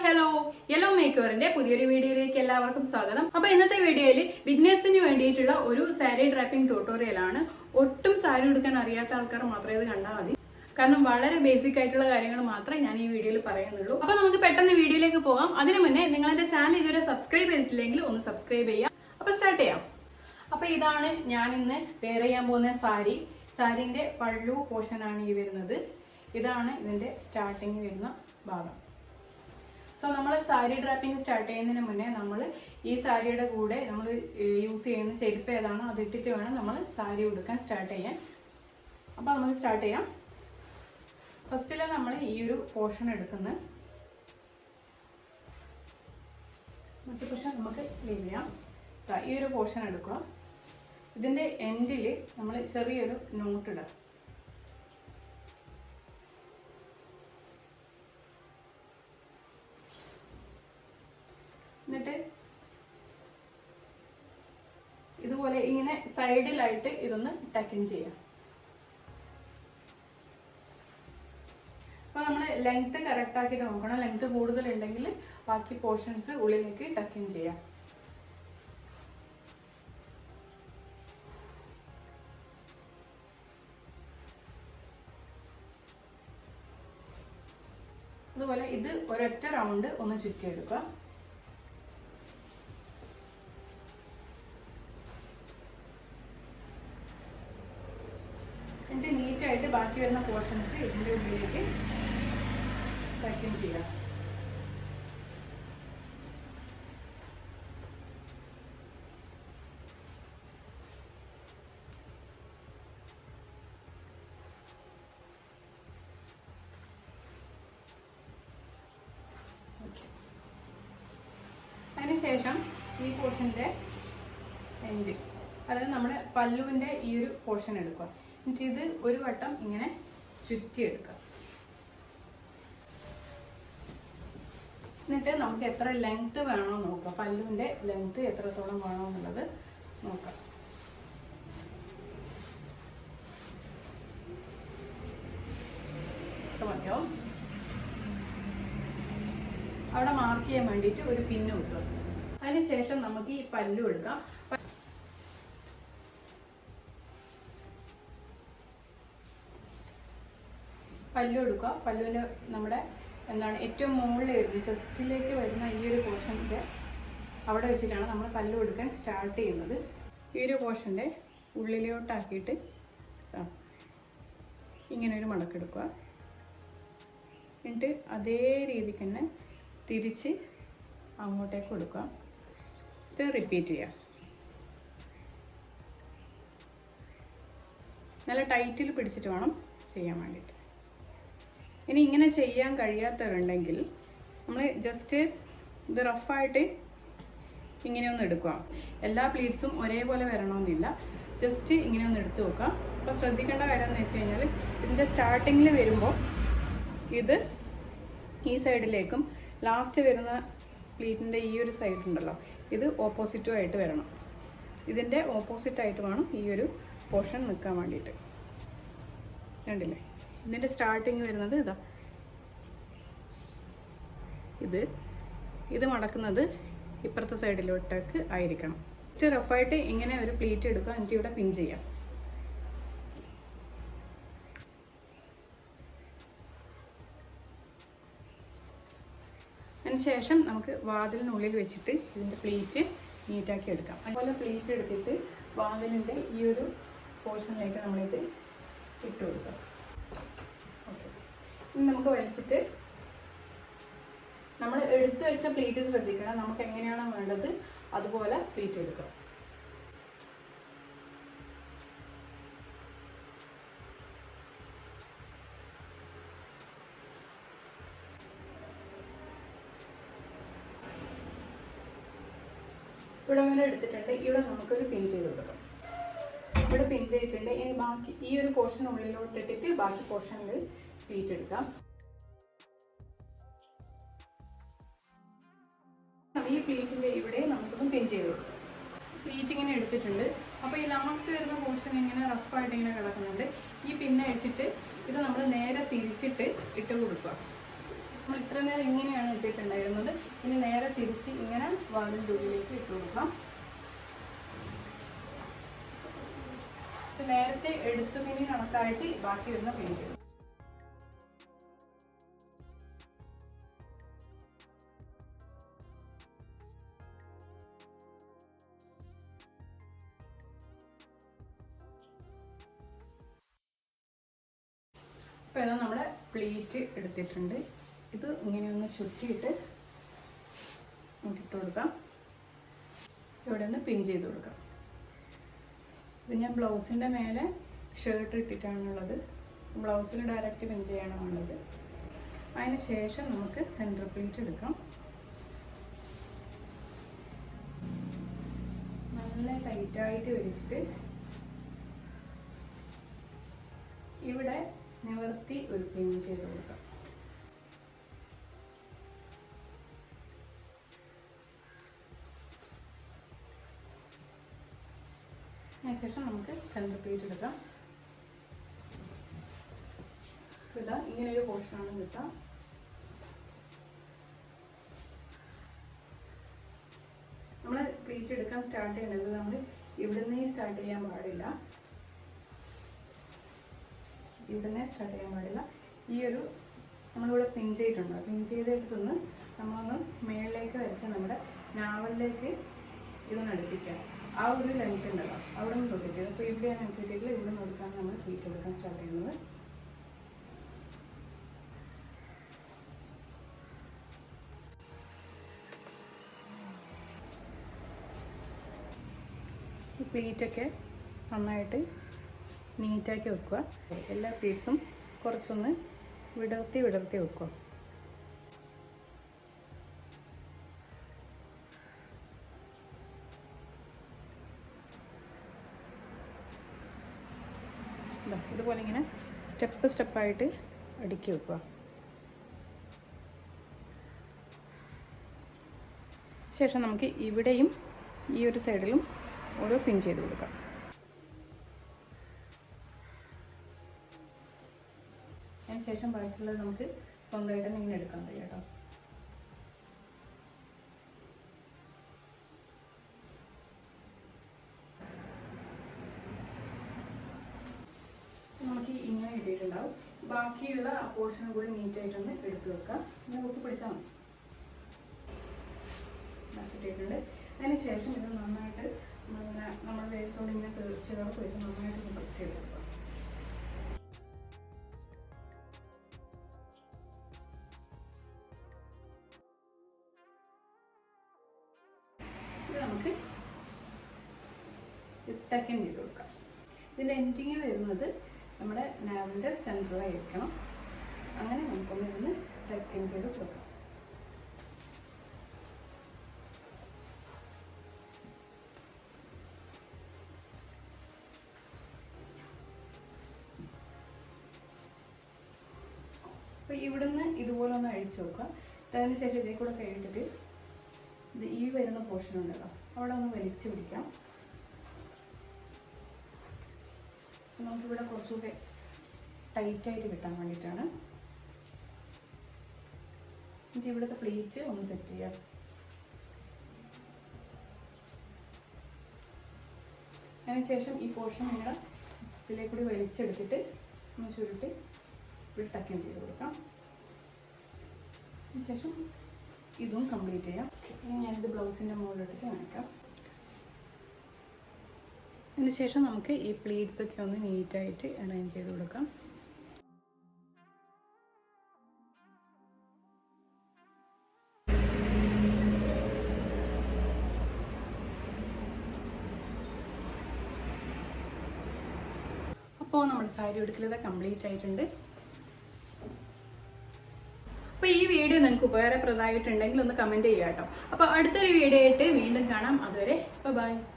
Hello yellow മേക്കറിന്റെ പുതിയൊരു വീഡിയോയിലേക്ക് എല്ലാവർക്കും സ്വാഗതം. അപ്പൊ ഇന്നത്തെ വീഡിയോയിൽ ബിഗിനേഴ്സിന് വേണ്ടിയിട്ടുള്ള ഒരു സാരി ഡ്രാപ്പിംഗ് ട്യൂട്ടോറിയൽ ആണ്. ഒട്ടും സാരി ഉടുക്കാൻ അറിയാത്ത ആൾക്കാർ മാത്രമേ ഇത് കണ്ടാൽ മതി. കാരണം വളരെ ബേസിക് ആയിട്ടുള്ള കാര്യങ്ങൾ മാത്രമേ ഞാൻ ഈ വീഡിയോയിൽ പറയുന്നുള്ളൂ. അപ്പൊ നമുക്ക് പെട്ടെന്ന് വീഡിയോയിലേക്ക് പോകാം. അതിനു മുന്നേ നിങ്ങൾ എന്റെ ചാനൽ ഇതുവരെ സബ്സ്ക്രൈബ് ചെയ്തിട്ടില്ലെങ്കിൽ ഒന്ന് സബ്സ്ക്രൈബ് ചെയ്യാം. അപ്പൊ സ്റ്റാർട്ട് ചെയ്യാം. അപ്പൊ ഇതാണ് ഞാൻ ഇന്ന് വെയർ ചെയ്യാൻ പോകുന്ന സാരി. സാരിന്റെ പള്ളു പോർഷൻ ആണ് ഈ വരുന്നത്. ഇതാണ് ഇതിന്റെ സ്റ്റാർട്ടിങ് വരുന്ന ഭാഗം. സോ നമ്മൾ സാരി ഡ്രാപ്പിംഗ് സ്റ്റാർട്ട് ചെയ്യുന്നതിന് മുന്നേ നമ്മൾ ഈ സാരിയുടെ കൂടെ നമ്മൾ യൂസ് ചെയ്യുന്ന ചെരുപ്പ് ഏതാണോ അത് ഇട്ടിട്ട് വേണം നമ്മൾ സാരി ഉടുക്കാൻ സ്റ്റാർട്ട് ചെയ്യാൻ. അപ്പോൾ നമുക്ക് സ്റ്റാർട്ട് ചെയ്യാം. ഫസ്റ്റിൽ നമ്മൾ ഈ ഒരു പോർഷൻ എടുക്കുന്നത്, മറ്റു പോർഷൻ നമുക്ക് ലീവ് ചെയ്യാം. ഈ ഒരു പോർഷൻ എടുക്കുക. ഇതിൻ്റെ എൻഡിൽ നമ്മൾ ചെറിയൊരു നോട്ട് ഇടാം. എന്നിട്ട് ഇതുപോലെ ഇങ്ങനെ സൈഡിലായിട്ട് ഇതൊന്ന് ടക്കിൻ ചെയ്യാം. അപ്പോൾ നമ്മൾ ലെങ്ത് കറക്റ്റ് ആക്കിയിട്ട് നോക്കണം. ലെങ്ത് കൂടുതലുണ്ടെങ്കിൽ ബാക്കി പോർഷൻസ് ഉള്ളിലേക്ക് ടക്കിൻ ചെയ്യാം. അതുപോലെ ഇത് ഒരൊറ്റ റൗണ്ട് ഒന്ന് ചുറ്റിയെടുക്കുക. എന്നിട്ട് നീറ്റായിട്ട് ബാക്കി വരുന്ന പോർഷൻസ് ഇതിൻ്റെ ഉള്ളിലേക്ക് ടക്കിൻ ചെയ്യാം. അതിനുശേഷം ഈ പോർഷൻ്റെ എൻഡ്, അതായത് നമ്മുടെ പല്ലുവിൻ്റെ ഈ ഒരു പോർഷൻ എടുക്കുക. എന്നിട്ട് ഇത് ഒരു വട്ടം ഇങ്ങനെ ചുറ്റിയെടുക്കുക. എന്നിട്ട് നമുക്ക് എത്ര ലെങ്ത് വേണോ നോക്കാം. പല്ലുവിൻ്റെ ലെങ്ത് എത്രത്തോളം വേണോ എന്നുള്ളത് നോക്കാം. മതിയോ? അവിടെ മാർക്ക് ചെയ്യാൻ വേണ്ടിയിട്ട് ഒരു പിന്ന് വെക്കുക. അതിനുശേഷം നമുക്ക് ഈ പല്ലു എടുക്കാം. പല്ലു എടുക്കുക. പല്ലുവിൻ്റെ നമ്മുടെ ഏറ്റവും മുകളിൽ വരുന്നത് ചെസ്റ്റിലേക്ക് വരുന്ന ഈ ഒരു പോർഷൻ്റെ അവിടെ വെച്ചിട്ടാണ് നമ്മൾ പല്ലു എടുക്കാൻ സ്റ്റാർട്ട് ചെയ്യുന്നത്. ഈ ഒരു പോർഷൻ്റെ ഉള്ളിലോട്ടാക്കിയിട്ട് ഇങ്ങനെ ഒരു മടക്കെടുക്കുക. എന്നിട്ട് അതേ രീതിക്ക് തന്നെ തിരിച്ച് അങ്ങോട്ടേക്ക് കൊടുക്കുക. ഇത് റിപ്പീറ്റ് ചെയ്യുക. നല്ല ടൈറ്റിൽ പിടിച്ചിട്ട് വേണം ചെയ്യാൻ വേണ്ടിയിട്ട്. ഇനി ഇങ്ങനെ ചെയ്യാൻ കഴിയാത്തവരുണ്ടെങ്കിൽ നമ്മൾ ജസ്റ്റ് ഇത് റഫായിട്ട് ഇങ്ങനെ ഒന്ന് എടുക്കുക. എല്ലാ പ്ലീറ്റ്സും ഒരേപോലെ വരണമെന്നില്ല. ജസ്റ്റ് ഇങ്ങനെ ഒന്ന് എടുത്ത് വെക്കുക. അപ്പോൾ ശ്രദ്ധിക്കേണ്ട കാര്യം എന്ന് വെച്ച് കഴിഞ്ഞാൽ ഇതിൻ്റെ സ്റ്റാർട്ടിങ്ങിൽ വരുമ്പോൾ ഇത് ഈ സൈഡിലേക്കും ലാസ്റ്റ് വരുന്ന പ്ലീറ്റിൻ്റെ ഈ ഒരു സൈഡ് ഉണ്ടല്ലോ, ഇത് ഓപ്പോസിറ്റുമായിട്ട് വരണം. ഇതിൻ്റെ ഓപ്പോസിറ്റായിട്ട് വേണം ഈ ഒരു പോർഷൻ നിൽക്കാൻ വേണ്ടിയിട്ട്. കണ്ടില്ലേ? ഇതിൻ്റെ സ്റ്റാർട്ടിങ് വരുന്നത് ഇതാ. ഇത് മടക്കുന്നത് ഇപ്പുറത്തെ സൈഡിലോട്ടേക്ക് ആയിരിക്കണം. ജസ്റ്റ് റഫായിട്ട് ഇങ്ങനെ ഒരു പ്ലീറ്റ് എടുക്കുക. എന്നിട്ട് ഇവിടെ പിൻ ചെയ്യാം. അതിനുശേഷം നമുക്ക് വാതിലിനുള്ളിൽ വെച്ചിട്ട് ഇതിൻ്റെ പ്ലീറ്റ് നീറ്റാക്കി എടുക്കാം. അതുപോലെ പ്ലീറ്റ് എടുത്തിട്ട് വാതിലിൻ്റെ ഈ ഒരു പോർഷനിലേക്ക് നമ്മളിത് ഇട്ട് കൊടുക്കാം. ഓക്കെ, ഇനി നമുക്ക് വലിച്ചിട്ട് നമ്മൾ എടുത്തു വെച്ച പ്ലീറ്റ് ശ്രദ്ധിക്കണം. നമുക്ക് എങ്ങനെയാണോ വേണ്ടത് അതുപോലെ പ്ലീറ്റ് എടുക്കാം. ഇവിടെ അങ്ങനെ എടുത്തിട്ടുണ്ട്. ഇവിടെ നമുക്കൊരു പിൻ ചെയ്ത് കൊടുക്കാം. ഇവിടെ പിൻ ചെയ്തിട്ടുണ്ട്. ഇനി ബാക്കി ഈ ഒരു പോർഷൻ ഉള്ളിലോട്ട് ഇട്ടിട്ട് ബാക്കി പോർഷനിൽ പ്ലീറ്റ് എടുക്കാം. ഈ പ്ലീറ്റിൻ്റെ ഇവിടെ നമുക്കൊന്ന് പിൻ ചെയ്ത് കൊടുക്കാം. പ്ലീറ്റ് ഇങ്ങനെ എടുത്തിട്ടുണ്ട്. അപ്പോൾ ഈ ലാസ്റ്റ് വരുന്ന പോർഷൻ ഇങ്ങനെ റഫായിട്ട് ഇങ്ങനെ കിടക്കുന്നുണ്ട്. ഈ പിന്നെ അടിച്ചിട്ട് ഇത് നമ്മൾ നേരെ തിരിച്ചിട്ട് ഇട്ട് കൊടുക്കുക. നമ്മൾ ഇത്ര നേരം ഇങ്ങനെയാണ് ഇട്ടിട്ടുണ്ടായിരുന്നത്. ഇനി നേരെ തിരിച്ച് ഇങ്ങനെ വാതിലിൻ്റെ ഉള്ളിലേക്ക് ഇട്ട് കൊടുക്കാം. നേരത്തെ എടുത്തതിന് കണക്കായിട്ട് ബാക്കി വരുന്ന പെയിന്റ് ഇടും. അപ്പോൾ ഇതാ നമ്മുടെ പ്ലേറ്റ് എടുത്തിട്ടുണ്ട്. ഇത് ഇങ്ങനെ ഒന്ന് ചുറ്റിയിട്ട് ഇട്ട് കൊടുക്കാം. ഇവിടെ നിന്ന് പിൻ ചെയ്ത് കൊടുക്കാം. ഇത് ഞാൻ ബ്ലൗസിൻ്റെ മേലെ ഷർട്ട് ഇട്ടിട്ടാണുള്ളത്. ബ്ലൗസിൽ ഡയറക്റ്റ് പിൻ ചെയ്യാനാണുള്ളത്. അതിന് ശേഷം നമുക്ക് സെൻറ്റർ പ്ലേറ്റ് എടുക്കാം. നല്ല ടൈറ്റായിട്ട് വലിച്ചിട്ട് ഇവിടെ നിവർത്തി ഒരു പിൻ ചെയ്ത് കൊടുക്കാം. അതിനുശേഷം നമുക്ക് സെൻറ്റർ പ്ലേറ്റ് എടുക്കാം. ഇതാ ഇങ്ങനെ ഒരു പോർഷനാണ് കിട്ടുക. നമ്മൾ പ്ലേറ്റ് എടുക്കാൻ സ്റ്റാർട്ട് ചെയ്യേണ്ടത് നമ്മൾ ഇവിടുന്നേ സ്റ്റാർട്ട് ചെയ്യാൻ പാടില്ല. ഇവിടുന്നേ സ്റ്റാർട്ട് ചെയ്യാൻ പാടില്ല. ഈ ഒരു നമ്മളിവിടെ പിൻ ചെയ്തിട്ടുണ്ട്. പിൻ ചെയ്തെടുത്തുനിന്ന് നമ്മളൊന്ന് മേളിലേക്ക് വരച്ച് നമ്മുടെ നാവലിലേക്ക് ഇതൊന്ന് അടുപ്പിക്കാം. ആ ഒരു ലെങ്ത് ഉണ്ടല്ലോ അവിടെ നിന്ന് തൊട്ടിട്ട്. അപ്പോൾ ഇവിടെയാണ് എടുത്തിട്ടില്ല. ഇവിടെ നോക്കാണ് നമ്മൾ പ്ലേറ്റ് എടുക്കാൻ സ്റ്റാർട്ട് ചെയ്യുന്നത്. ഈ പ്ലേറ്റൊക്കെ നന്നായിട്ട് നീറ്റാക്കി വെക്കുക. എല്ലാ പ്ലേറ്റ്സും കുറച്ചൊന്ന് വിടർത്തി വെക്കുക. ഇതുപോലെ ഇങ്ങനെ സ്റ്റെപ്പായിട്ട് അടുക്കി വെക്കുക. ശേഷം നമുക്ക് ഇവിടെയും ഈ ഒരു സൈഡിലും ഓരോ പിൻ ചെയ്ത് കൊടുക്കാം. അതിനുശേഷം ബാക്കിയുള്ളത് നമുക്ക് സ്വന്തമായിട്ട് ഇങ്ങനെ എടുക്കാൻ കഴിയും കേട്ടോ. നമുക്ക് ഇങ്ങനെ ഇട്ടിട്ടുണ്ടാവും. ബാക്കിയുള്ള ആ പോർഷനും കൂടി നീറ്റായിട്ടൊന്ന് എടുത്ത് വെക്കാം. ഇങ്ങനെ കുത്തി പിടിച്ചാൽ മതി. ഇട്ടിട്ടുണ്ട്. അതിനുശേഷം ഇത് നന്നായിട്ട് നമ്മൾ വേഗത്തോടെ ഇങ്ങനെ ചേർത്ത് വെച്ച് നന്നായിട്ട് പ്രസ് ചെയ്ത് കൊടുക്കാം. ഇത് നമുക്ക് ടക്കൻ ചെയ്ത് കൊടുക്കാം. ഇതിൻ്റെ എൻഡിങ് വരുന്നത് നമ്മുടെ നാവിൻ്റെ സെൻറ്ററായിരിക്കണം. അങ്ങനെ നമുക്കൊന്ന് ഇതിന് ടക്കൻ ചെയ്ത് കൊടുക്കാം. അപ്പോൾ ഇവിടുന്ന് ഇതുപോലെ ഒന്ന് അഴിച്ചു നോക്കുക. അതിനുശേഷം ഇതേ കൂടെ കഴിഞ്ഞിട്ട് ഇത് ഈ വരുന്ന പോർഷൻ ഉണ്ടല്ലോ അവിടെ ഒന്ന് വലിച്ചു പിടിക്കാം. നമുക്കിവിടെ കുറച്ചുകൂടെ ടൈറ്റായിട്ട് കിട്ടാൻ വേണ്ടിയിട്ടാണ്. എനിക്ക് ഇവിടുത്തെ പ്ലേറ്റ് ഒന്ന് സെറ്റ് ചെയ്യാം. അതിനുശേഷം ഈ പോർഷൻ നിങ്ങൾ ഇതിലേക്ക് കൂടി വലിച്ചെടുത്തിട്ട് ഒന്ന് ചുരുട്ടി ഇവിടെ ടക്കൻ ചെയ്ത് കൊടുക്കാം. അതിനുശേഷം ഇതും കംപ്ലീറ്റ് ചെയ്യാം. ഇനി ഞാനിത് ബ്ലൗസിൻ്റെ മുകളിലിട്ട് കാണിക്കാം. അതിനുശേഷം നമുക്ക് ഈ പ്ലീറ്റ്സ് ഒക്കെ ഒന്ന് നീറ്റായിട്ട് അറേഞ്ച് ചെയ്ത് കൊടുക്കാം. അപ്പോൾ നമ്മുടെ സാരി ഉടുക്കലത് കംപ്ലീറ്റ് ആയിട്ടുണ്ട്. അപ്പോൾ ഈ വീഡിയോ നിങ്ങൾക്ക് ഉപകാരപ്രദമായിട്ടുണ്ടെങ്കിൽ ഒന്ന് കമൻറ്റ് ചെയ്യാം കേട്ടോ. അപ്പോൾ അടുത്തൊരു വീഡിയോ ആയിട്ട് വീണ്ടും കാണാം. അതുവരെ ബൈ.